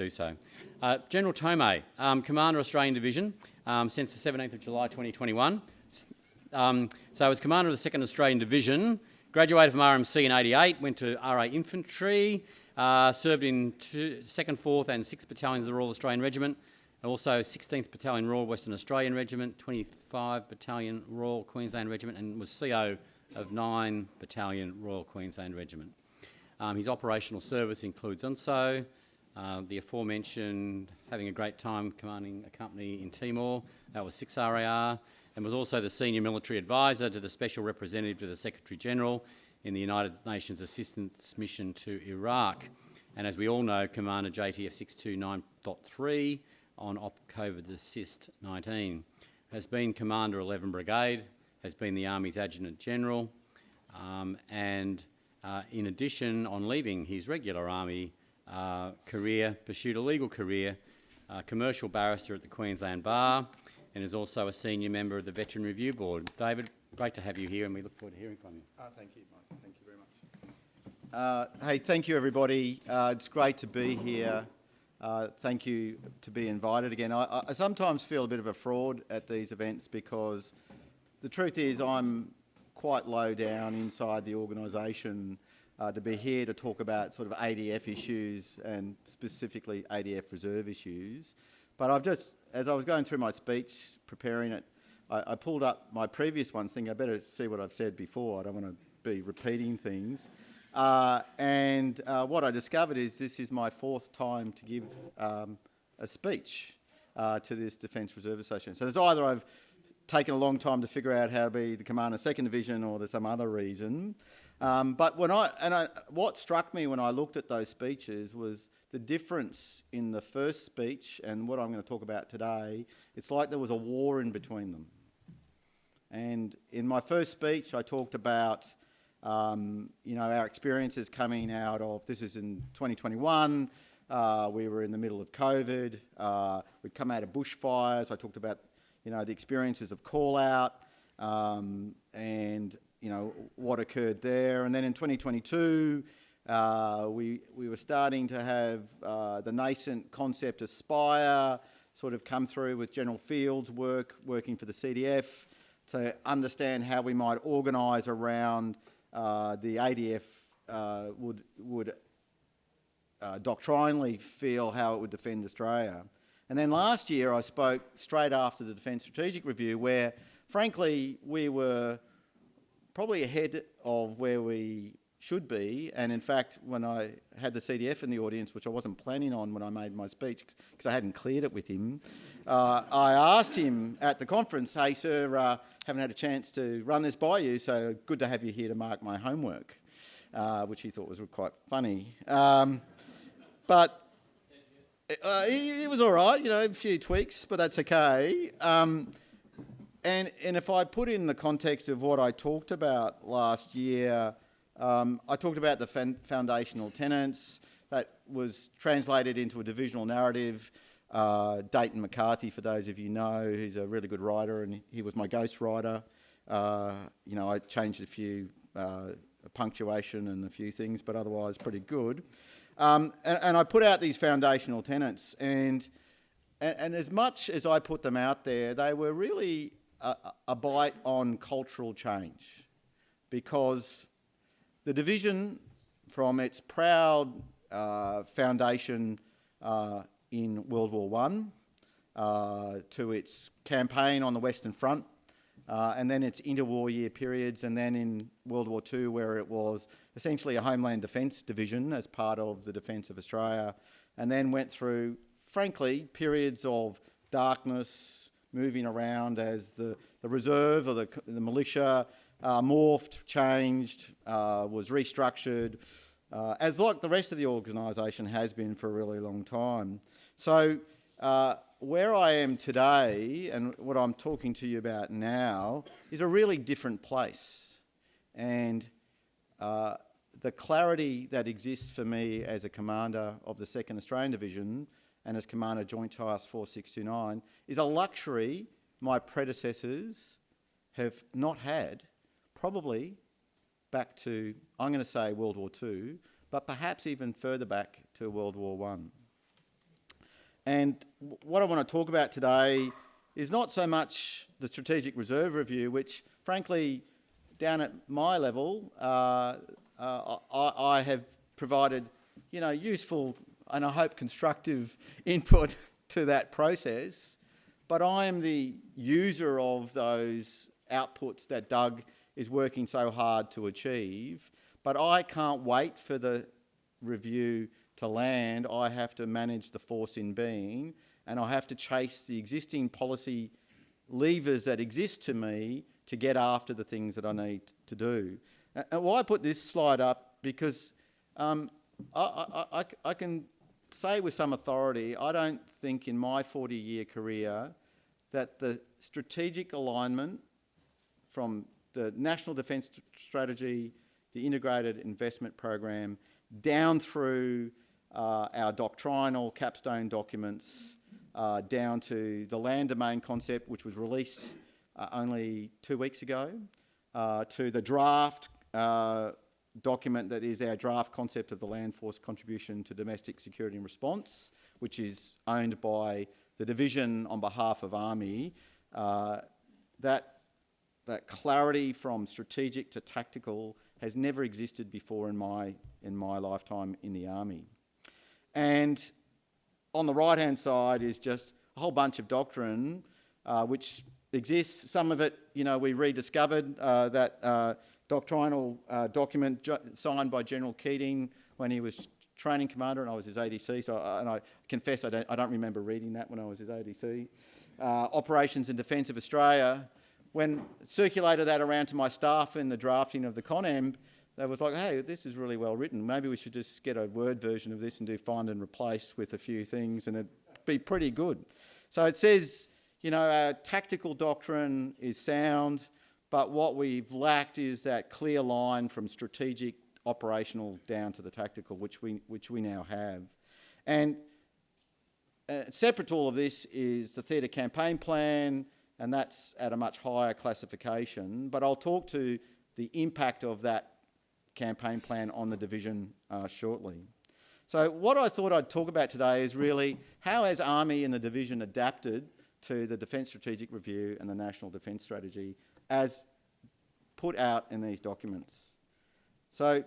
Do so. General Tomei, Commander Australian Division since the 17th of July 2021. So as Commander of the 2nd Australian Division, graduated from RMC in '88, went to RA Infantry, served in 2nd, 4th and 6th Battalions of the Royal Australian Regiment, and also 16th Battalion Royal Western Australian Regiment, 25 Battalion Royal Queensland Regiment, and was CO of 9 Battalion Royal Queensland Regiment. His operational service includes also the aforementioned having a great time commanding a company in Timor, that was 6 RAR, and was also the Senior Military Advisor to the Special Representative to the Secretary-General in the United Nations Assistance Mission to Iraq. And as we all know, Commander JTF 629.3 on COVID Assist 19. Has been Commander 11 Brigade, has been the Army's Adjutant General, and in addition, on leaving his regular Army career, pursued a legal career, commercial barrister at the Queensland Bar, and is also a senior member of the Veteran Review Board. David, great to have you here, and we look forward to hearing from you. Thank you, Mike. Thank you very much. Hey, thank you, everybody. It's great to be here. Thank you to be invited again. I sometimes feel a bit of a fraud at these events because the truth is I'm quite low down inside the organisation to be here to talk about sort of ADF issues and specifically ADF reserve issues. But I've just, as I was going through my speech, preparing it, I pulled up my previous ones thinking I better see what I've said before. I don't want to be repeating things. And what I discovered is this is my 4th time to give a speech to this Defence Reserve Association. So there's either I've taken a long time to figure out how to be the Commander 2nd Division or there's some other reason. But what struck me when I looked at those speeches was the difference in the first speech and what I'm going to talk about today. It's like there was a war in between them. And in my first speech, I talked about our experiences coming out of, this is in 2021, we were in the middle of COVID, we'd come out of bushfires. I talked about the experiences of call out and what occurred there. And then in 2022, we were starting to have the nascent concept Aspire sort of come through with General Fields working for the CDF to understand how we might organise around the ADF would doctrinally feel how it would defend Australia. And then last year I spoke straight after the Defence Strategic Review where, frankly, we were probably ahead of where we should be. And in fact, when I had the CDF in the audience, which I wasn't planning on when I made my speech because I hadn't cleared it with him, I asked him at the conference, hey, sir, haven't had a chance to run this by you, so good to have you here to mark my homework, which he thought was quite funny. But it was all right, a few tweaks, but that's okay. And if I put in the context of what I talked about last year, I talked about the foundational tenets that was translated into a divisional narrative. Dayton McCarthy, for those of you know, he's a really good writer and he was my ghostwriter. I changed a few punctuation and a few things, but otherwise pretty good. And I put out these foundational tenets and as much as I put them out there, they were really a bite on cultural change because the division, from its proud foundation in World War I to its campaign on the Western Front, and then its interwar year periods, and then in World War II where it was essentially a Homeland Defence division as part of the Defence of Australia, and then went through, frankly, periods of darkness, moving around as the reserve or the militia morphed, changed, was restructured, as like the rest of the organisation has been for a really long time. So where I am today and what I'm talking to you about now is a really different place. And the clarity that exists for me as a commander of the 2nd Australian Division and as Commander Joint Task Force 629 is a luxury my predecessors have not had, probably back to, I'm going to say World War II, but perhaps even further back to World War I. And what I want to talk about today is not so much the Strategic Reserve Review, which frankly, down at my level, I have provided, useful and I hope constructive input to that process. But I am the user of those outputs that Doug is working so hard to achieve. But I can't wait for the review to land. I have to manage the force in being, and I have to chase the existing policy levers that exist to me to get after the things that I need to do. And why I put this slide up, because I can say with some authority, I don't think in my 40-year career that the strategic alignment from the National Defence Strategy, the Integrated Investment Program, down through our doctrinal capstone documents, down to the land domain concept, which was released only 2 weeks ago, to the draft document that is our draft concept of the land force contribution to domestic security and response, which is owned by the division on behalf of Army. That clarity from strategic to tactical has never existed before in my lifetime in the Army. And on the right-hand side is just a whole bunch of doctrine which exists. Some of it, we rediscovered that doctrinal document signed by General Keating when he was training commander and I was his ADC. And I confess I don't remember reading that when I was his ADC. Operations and Defence of Australia. When circulated that around to my staff in the drafting of the ConAmb, they was like, hey, this is really well written. Maybe we should just get a Word version of this and do find and replace with a few things and it'd be pretty good. So it says, our tactical doctrine is sound, but what we've lacked is that clear line from strategic, operational down to the tactical, which we now have. And separate to all of this is the theatre campaign plan, and that's at a much higher classification. But I'll talk to the impact of that campaign plan on the division shortly. So what I thought I'd talk about today is really how has Army and the division adapted to the Defence Strategic Review and the National Defence Strategy as put out in these documents. So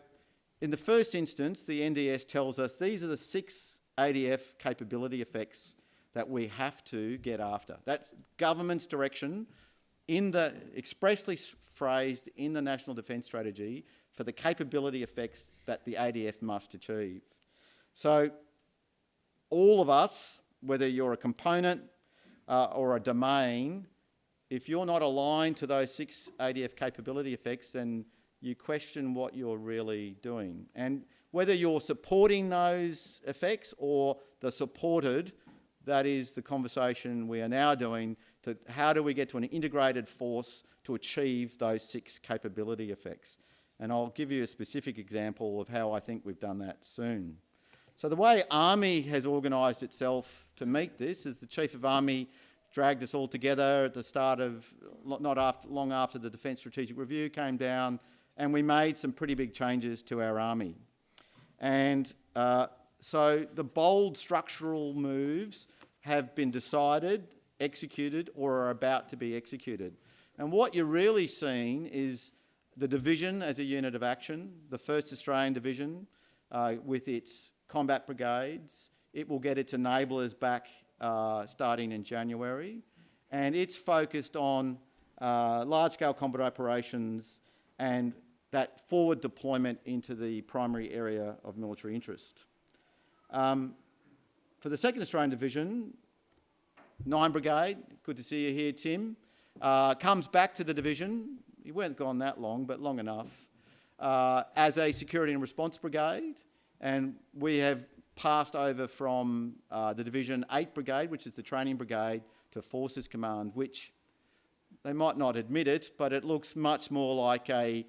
in the first instance, the NDS tells us these are the 6 ADF capability effects that we have to get after. That's government's direction expressly phrased in the National Defence Strategy for the capability effects that the ADF must achieve. So all of us, whether you're a component or a domain, if you're not aligned to those 6 ADF capability effects, then you question what you're really doing. And whether you're supporting those effects or the supported, that is the conversation we are now doing to how do we get to an integrated force to achieve those 6 capability effects. And I'll give you a specific example of how I think we've done that soon. So the way Army has organised itself to meet this is the Chief of Army dragged us all together at the start of, long after the Defence Strategic Review came down, and we made some pretty big changes to our Army. And so the bold structural moves have been decided, executed, or are about to be executed. And what you're really seeing is the division as a unit of action, the 1st Australian Division with its combat brigades. It will get its enablers back starting in January. And it's focused on large-scale combat operations and that forward deployment into the primary area of military interest. For the 2nd Australian Division, 9 Brigade, good to see you here, Tim, comes back to the division. You weren't gone that long, but long enough, as a security and response brigade. And we have passed over from the Division 8 Brigade, which is the training brigade, to Forces Command, which they might not admit it, but it looks much more like a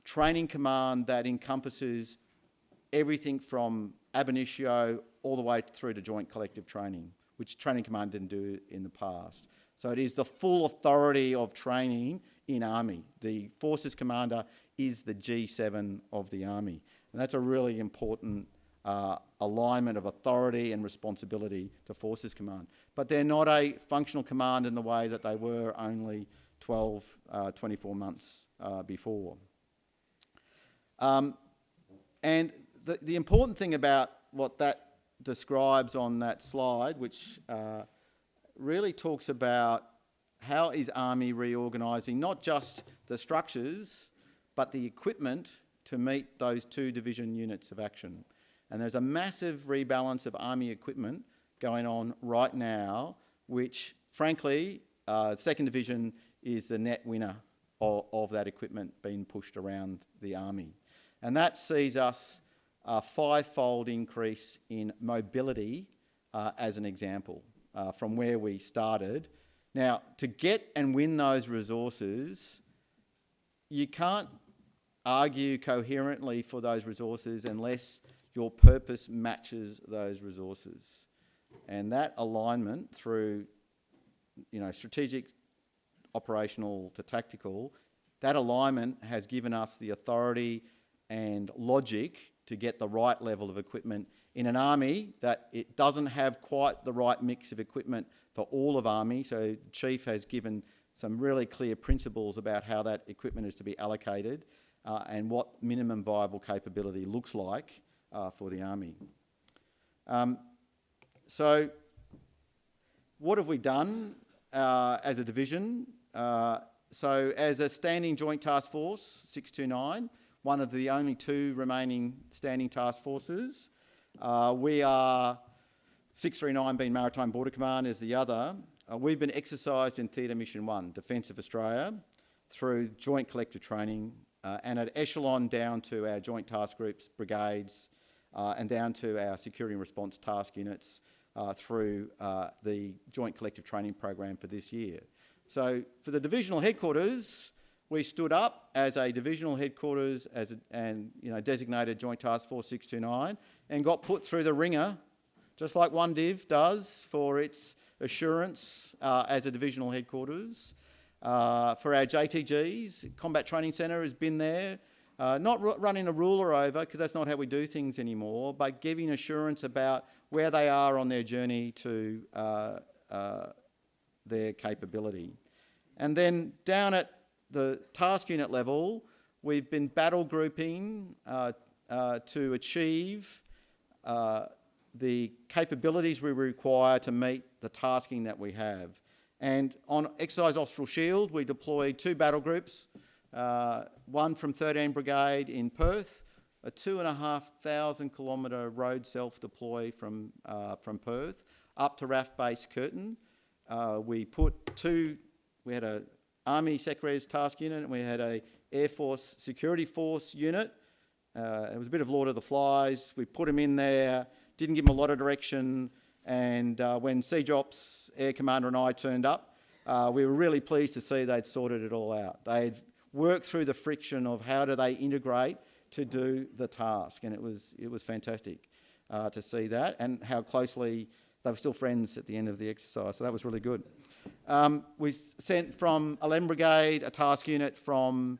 training command that encompasses everything from ab initio all the way through to joint collective training, which training command didn't do in the past. So it is the full authority of training in Army. The Forces Commander is the G7 of the Army. And that's a really important alignment of authority and responsibility to Forces Command. But they're not a functional command in the way that they were only 24 months before. And the important thing about what that describes on that slide, which really talks about how is Army reorganising not just the structures, but the equipment to meet those 2 division units of action. And there's a massive rebalance of Army equipment going on right now, which frankly, 2nd Division is the net winner of that equipment being pushed around the Army. And that sees us a 5-fold increase in mobility as an example from where we started. Now, to get and win those resources, you can't argue coherently for those resources unless your purpose matches those resources. And that alignment through, strategic, operational to tactical, that alignment has given us the authority and logic to get the right level of equipment in an Army that it doesn't have quite the right mix of equipment for all of Army. So the Chief has given some really clear principles about how that equipment is to be allocated and what minimum viable capability looks like for the Army. So what have we done as a division? So as a standing Joint Task Force 629, one of the only 2 remaining standing task forces, we are 639 being Maritime Border Command is the other. We've been exercised in Theatre Mission 1, Defence of Australia, through joint collective training and at echelon down to our joint task groups, brigades, and down to our security and response task units through the joint collective training program for this year. So for the divisional headquarters, we stood up as a divisional headquarters and designated Joint Task Force 629 and got put through the ringer, just like one div does for its assurance as a divisional headquarters. For our JTGs, Combat Training Centre has been there, not running a ruler over, because that's not how we do things anymore, but giving assurance about where they are on their journey to their capability. And then down at the task unit level, we've been battle grouping to achieve the capabilities we require to meet the tasking that we have. And on Exercise Austral Shield, we deployed 2 battle groups, one from 13 Brigade in Perth, a 2,500 kilometre road self-deploy from Perth up to RAF Base Curtin. We had a Army SecRes task unit and we had a Air Force Security Force unit. It was a bit of Lord of the Flies. We put them in there, didn't give them a lot of direction, and when CJOPS Air Commander and I turned up, we were really pleased to see they'd sorted it all out. They'd worked through the friction of how do they integrate to do the task, and it was fantastic to see that and how closely they were still friends at the end of the exercise, so that was really good. We sent from 11 Brigade a task unit from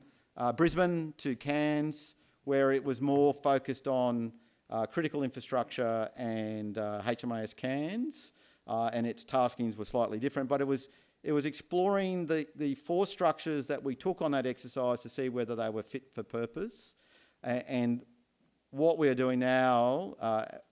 Brisbane to Cairns, where it was more focused on critical infrastructure and HMAS Cairns, and its taskings were slightly different, but it was exploring the force structures that we took on that exercise to see whether they were fit for purpose. And what we're doing now,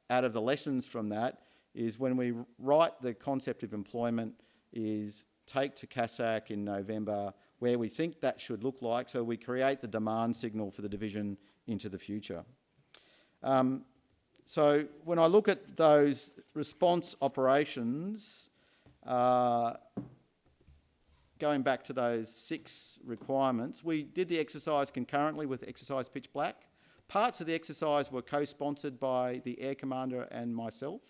out of the lessons from that, is when we write the concept of employment, is take to CASAC in November where we think that should look like, so we create the demand signal for the division into the future. So when I look at those response operations, going back to those 6 requirements, we did the exercise concurrently with Exercise Pitch Black. Parts of the exercise were co-sponsored by the Air Commander and myself,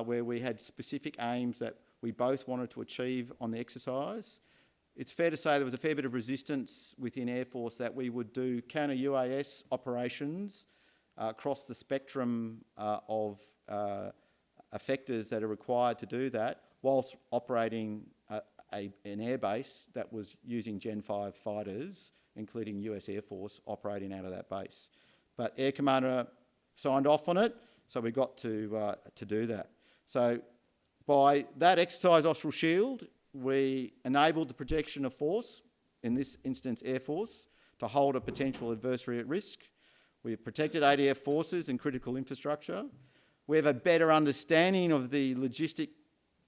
where we had specific aims that we both wanted to achieve on the exercise. It's fair to say there was a fair bit of resistance within Air Force that we would do counter-UAS operations across the spectrum of effectors that are required to do that, whilst operating an airbase that was using Gen 5 fighters, including US Air Force, operating out of that base. But Air Commander signed off on it, so we got to do that. So by that exercise, Austral Shield, we enabled the projection of force, in this instance Air Force, to hold a potential adversary at risk. We've protected ADF forces and critical infrastructure. We have a better understanding of the logistic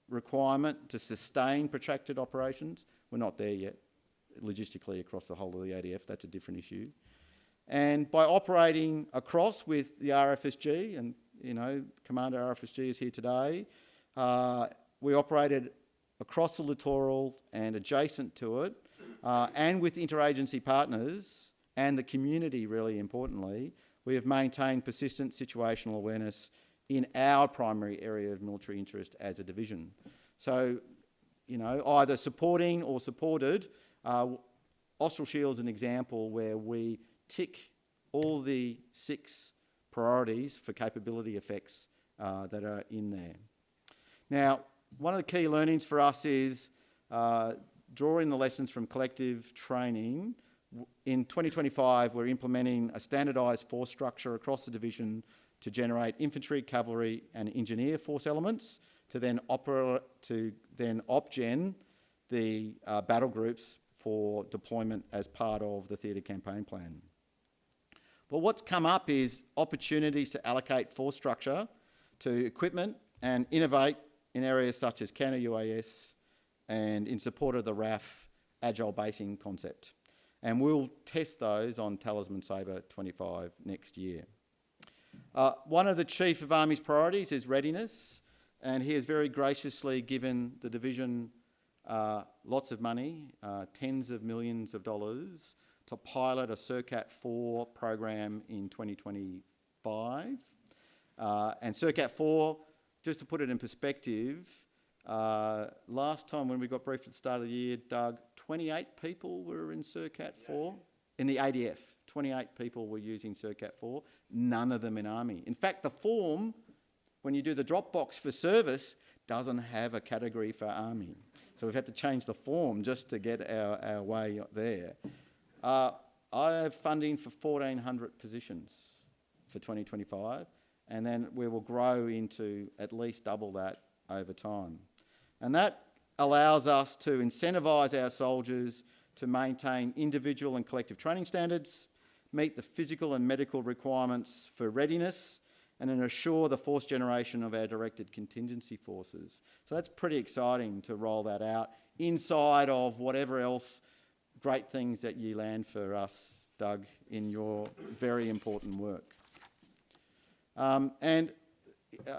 requirement to sustain protracted operations. We're not there yet, logistically, across the whole of the ADF. That's a different issue. And by operating across with the RFSG, and Commander RFSG is here today, we operated across the littoral and adjacent to it, and with interagency partners and the community, really importantly, we have maintained persistent situational awareness in our primary area of military interest as a division. So, either supporting or supported, Austral Shield is an example where we tick all the 6 priorities for capability effects that are in there. Now, one of the key learnings for us is drawing the lessons from collective training. In 2025, we're implementing a standardised force structure across the division to generate infantry, cavalry and engineer force elements to then op-gen the battle groups for deployment as part of the theatre campaign plan. But what's come up is opportunities to allocate force structure to equipment and innovate in areas such as counter-UAS and in support of the RAF agile basing concept. And we'll test those on Talisman Sabre 25 next year. One of the Chief of Army's priorities is readiness, and he has very graciously given the division lots of money, tens of millions of dollars, to pilot a CIRCAT 4 program in 2025. And CIRCAT 4, just to put it in perspective, last time when we got briefed at the start of the year, Doug, 28 people were in CIRCAT 4 in the ADF. 28 people were using CIRCAT 4, none of them in Army. In fact, the form, when you do the Dropbox for service, doesn't have a category for Army. So we've had to change the form just to get our way there. I have funding for 1,400 positions for 2025, and then we will grow into at least double that over time. And that allows us to incentivise our soldiers to maintain individual and collective training standards, meet the physical and medical requirements for readiness, and then assure the force generation of our directed contingency forces. So that's pretty exciting to roll that out inside of whatever else great things that you land for us, Doug, in your very important work.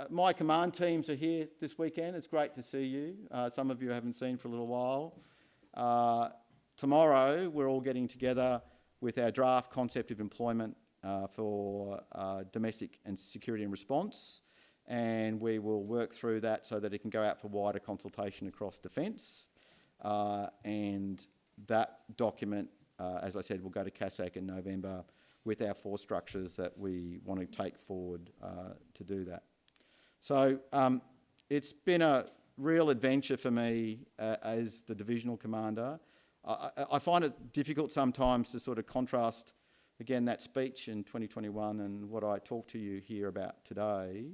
My command teams are here this weekend. It's great to see you. Some of you I haven't seen for a little while. Tomorrow, we're all getting together with our draft concept of employment for domestic and security and response, and we will work through that so that it can go out for wider consultation across defence. And that document, as I said, will go to CASAC in November with our force structures that we want to take forward to do that. So it's been a real adventure for me as the divisional commander. I find it difficult sometimes to sort of contrast, again, that speech in 2021 and what I talk to you here about today.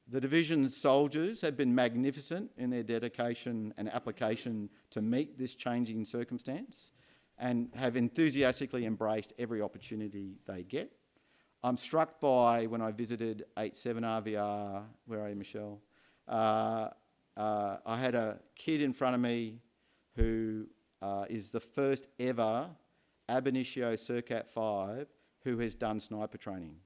The division's soldiers have been magnificent in their dedication and application to meet this changing circumstance and have enthusiastically embraced every opportunity they get. I'm struck by, when I visited 87 RVR, where are you, Michelle? I had a kid in front of me who is the first ever ab initio CIRCAT 5 who has done sniper training.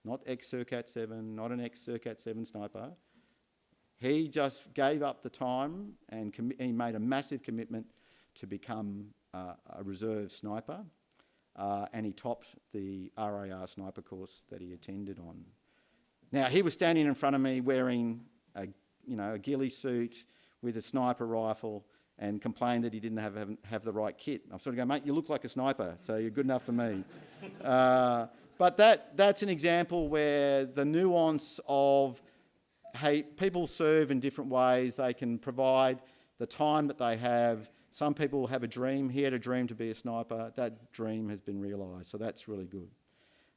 Not ex-CIRCAT 7, not an ex-CIRCAT 7 sniper. He just gave up the time and he made a massive commitment to become a reserve sniper, and he topped the RAR sniper course that he attended on. Now, he was standing in front of me wearing a ghillie suit with a sniper rifle and complained that he didn't have the right kit. I sort of go, mate, you look like a sniper, so you're good enough for me. But that's an example where the nuance of, hey, people serve in different ways. They can provide the time that they have. Some people have a dream. He had a dream to be a sniper. That dream has been realised, so that's really good.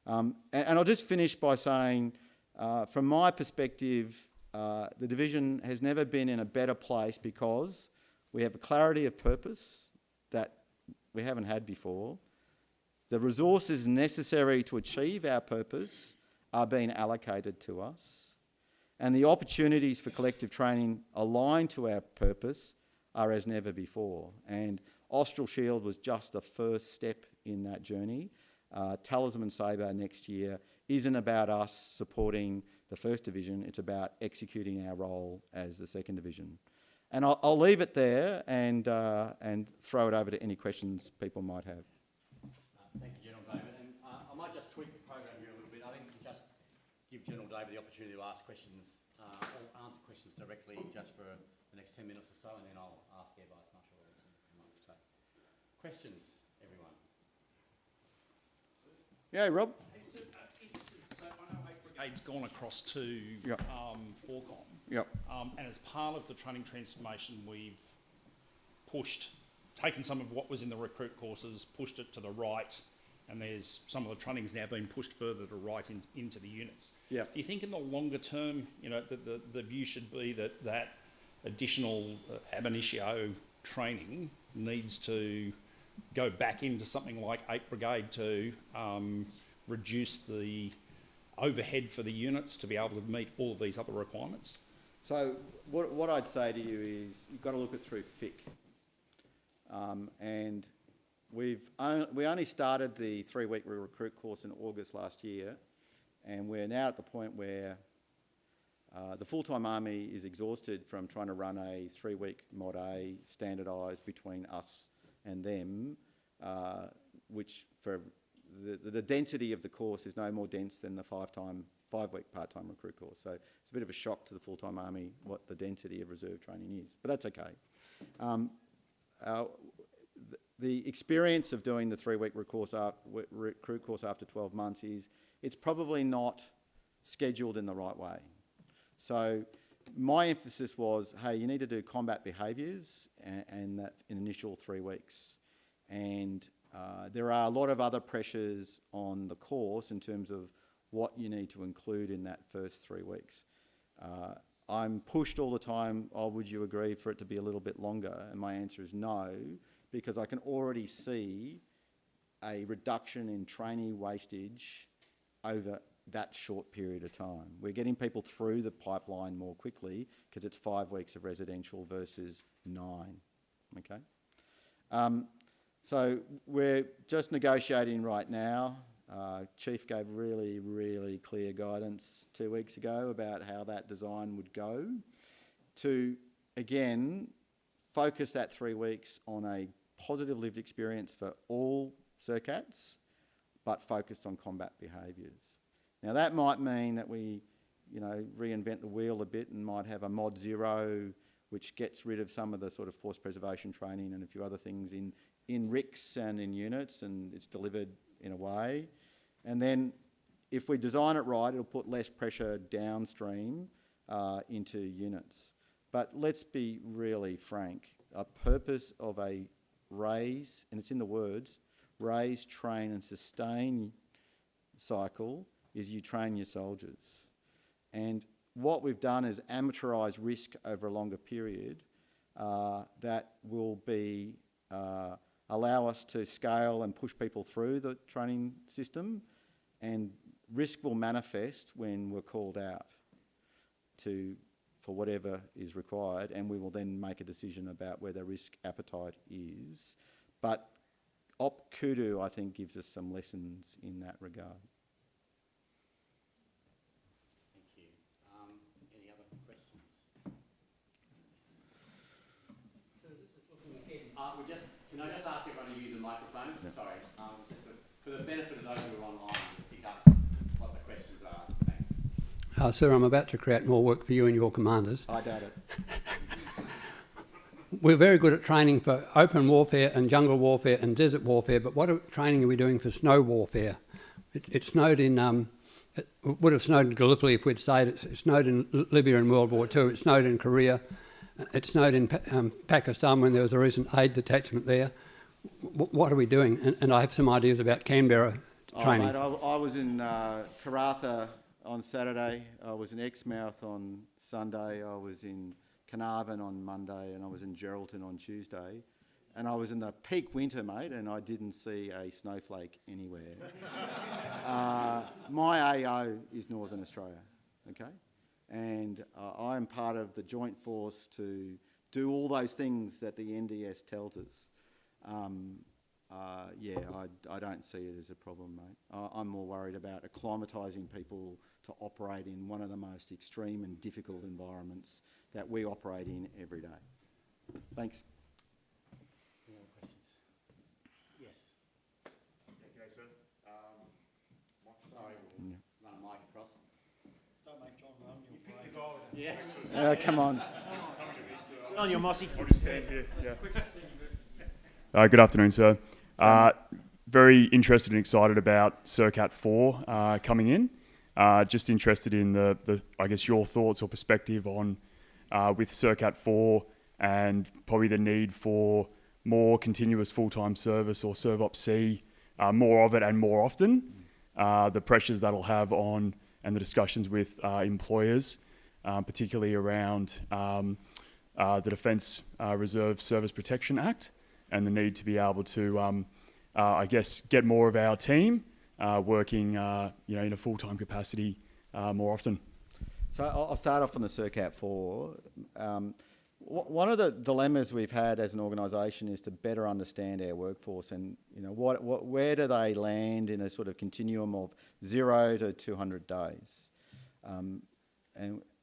And I'll just finish by saying, from my perspective, the division has never been in a better place because we have a clarity of purpose that we haven't had before. The resources necessary to achieve our purpose are being allocated to us, and the opportunities for collective training aligned to our purpose are as never before. And Austral Shield was just the first step in that journey. Talisman Sabre next year isn't about us supporting the First Division, it's about executing our role as the Second Division. And I'll leave it there and throw it over to any questions people might have. Thank you, General David. And I might just tweak the program here a little bit. I think just give General David the opportunity to ask questions or answer questions directly just for the next 10 minutes or so, and then I'll ask Air Vice Marshal to come up. So, questions, everyone? Yeah, Rob? So I know 8 Brigade's gone across to Yep. Forcom. Yep. And as part of the training transformation, we've taken some of what was in the recruit courses, pushed it to the right, and there's some of the training's now been pushed further to right into the units. Yep. Do you think in the longer term, the view should be that additional ab initio training needs to go back into something like 8 Brigade to reduce the overhead for the units to be able to meet all of these other requirements? So what I'd say to you is you've got to look it through FIC. And we only started the 3-week recruit course in August last year, and we're now at the point where the full-time army is exhausted from trying to run a 3-week Mod A standardised between us and them, which for the density of the course is no more dense than the 5-week part-time recruit course. So it's a bit of a shock to the full-time army what the density of reserve training is, but that's okay. The experience of doing the 3-week recruit course after 12 months is it's probably not scheduled in the right way. So my emphasis was, hey, you need to do combat behaviours and that in initial 3 weeks. And there are a lot of other pressures on the course in terms of what you need to include in that first 3 weeks. I'm pushed all the time, oh, would you agree for it to be a little bit longer? And my answer is no, because I can already see a reduction in trainee wastage over that short period of time. We're getting people through the pipeline more quickly because it's 5 weeks of residential versus 9, okay? So we're just negotiating right now. Chief gave really, really clear guidance 2 weeks ago about how that design would go to, again, focus that 3 weeks on a positive lived experience for all CERCATs, but focused on combat behaviours. Now that might mean that we, reinvent the wheel a bit and might have a Mod 0, which gets rid of some of the sort of force preservation training and a few other things in RICs and in units, and it's delivered in a way. And then if we design it right, it'll put less pressure downstream into units. But let's be really frank. A purpose of a raise, and it's in the words, raise, train and sustain cycle is you train your soldiers. And what we've done is amateurise risk over a longer period that will be allow us to scale and push people through the training system, and risk will manifest when we're called out for whatever is required, and we will then make a decision about where the risk appetite is. But Op Kudu, I think, gives us some lessons in that regard. Thank you. Any other questions? So this is looking ahead. Can I just ask everyone to use the microphones? Yeah. Sorry, just for the benefit of those who are online, to pick up what the questions are. Thanks. Sir, I'm about to create more work for you and your commanders. I doubt it. We're very good at training for open warfare and jungle warfare and desert warfare, but what training are we doing for snow warfare? It snowed in, it would have snowed in Gallipoli if we'd stayed. It snowed in Libya in World War II. It snowed in Korea. It snowed in Pakistan when there was a recent aid detachment there. What are we doing? And I have some ideas about Canberra training? Mate, I was in Karratha on Saturday. I was in Exmouth on Sunday. I was in Carnarvon on Monday, and I was in Geraldton on Tuesday. And I was in the peak winter, mate, and I didn't see a snowflake anywhere. My AO is Northern Australia, okay? And I'm part of the joint force to do all those things that the NDS tells us. I don't see it as a problem, mate. I'm more worried about acclimatising people to operate in one of the most extreme and difficult environments that we operate in every day. Thanks. Any other questions? Yes. G'day, sir. Sorry, we'll run a mic across. Don't make John run, you'll play. Yeah. Come on. On your mossy. I'll just stand here. Yeah. Good afternoon, sir. Very interested and excited about CERCAT 4 coming in. Just interested in the I guess your thoughts or perspective on with CERCAT 4 and probably the need for more continuous full-time service or ServOps-C, more of it and more often, the pressures that'll have on and the discussions with employers, particularly around the Defence Reserve Service Protection Act and the need to be able to, I guess, get more of our team working, in a full-time capacity more often. So I'll start off on the CERCAT 4. One of the dilemmas we've had as an organisation is to better understand our workforce and, where do they land in a sort of continuum of 0 to 200 days. And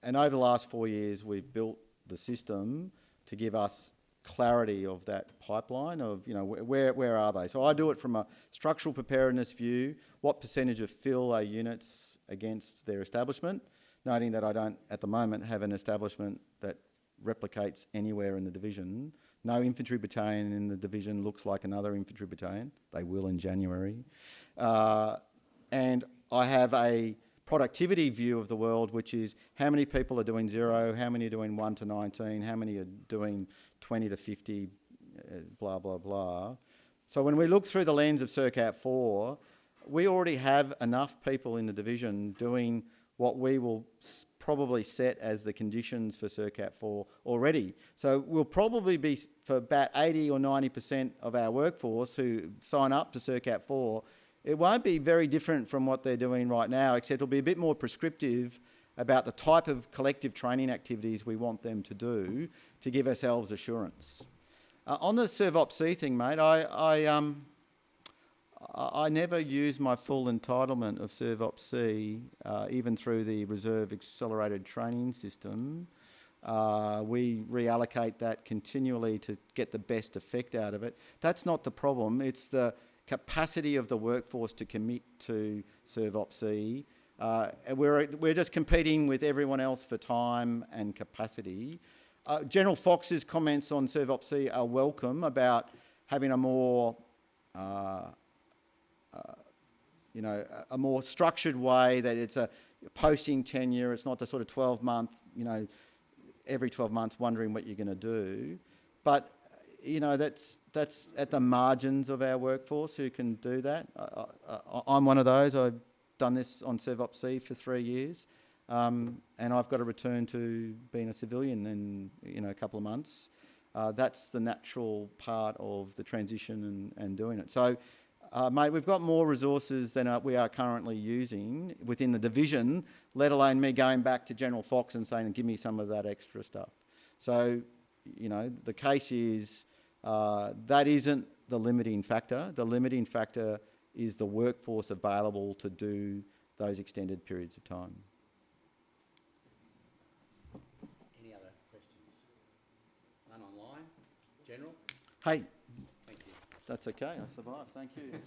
over the last 4 years, we've built the system to give us clarity of that pipeline of, where are they? So I do it from a structural preparedness view. What percentage of fill are units against their establishment? Noting that I don't, at the moment, have an establishment that replicates anywhere in the division. No infantry battalion in the division looks like another infantry battalion. They will in January. And I have a productivity view of the world, which is how many people are doing 0, how many are doing 1 to 19, how many are doing 20 to 50, blah, blah, blah. So when we look through the lens of CERCAT 4, we already have enough people in the division doing what we will probably set as the conditions for CERCAT 4 already. So we'll probably be, for about 80 or 90% of our workforce who sign up to CERCAT 4, it won't be very different from what they're doing right now, except it'll be a bit more prescriptive about the type of collective training activities we want them to do to give ourselves assurance. On the ServOps-C thing, mate, I never use my full entitlement of ServOps-C, even through the Reserve Accelerated Training System. We reallocate that continually to get the best effect out of it. That's not the problem. It's the capacity of the workforce to commit to ServOps-C. We're just competing with everyone else for time and capacity. General Fox's comments on ServOps-C are welcome about having a more a more structured way, that it's a posting tenure, it's not the sort of 12-month, every 12 months wondering what you're going to do. But, that's at the margins of our workforce who can do that. I'm one of those. I've done this on ServOps-C for 3 years, and I've got to return to being a civilian in a couple of months. That's the natural part of the transition and doing it. So, mate, we've got more resources than we are currently using within the division, let alone me going back to General Fox and saying, give me some of that extra stuff. So, the case is that isn't the limiting factor. The limiting factor is the workforce available to do those extended periods of time. Any other questions? None online? General? Hey, Thank you. that's okay. I survived. Thank you.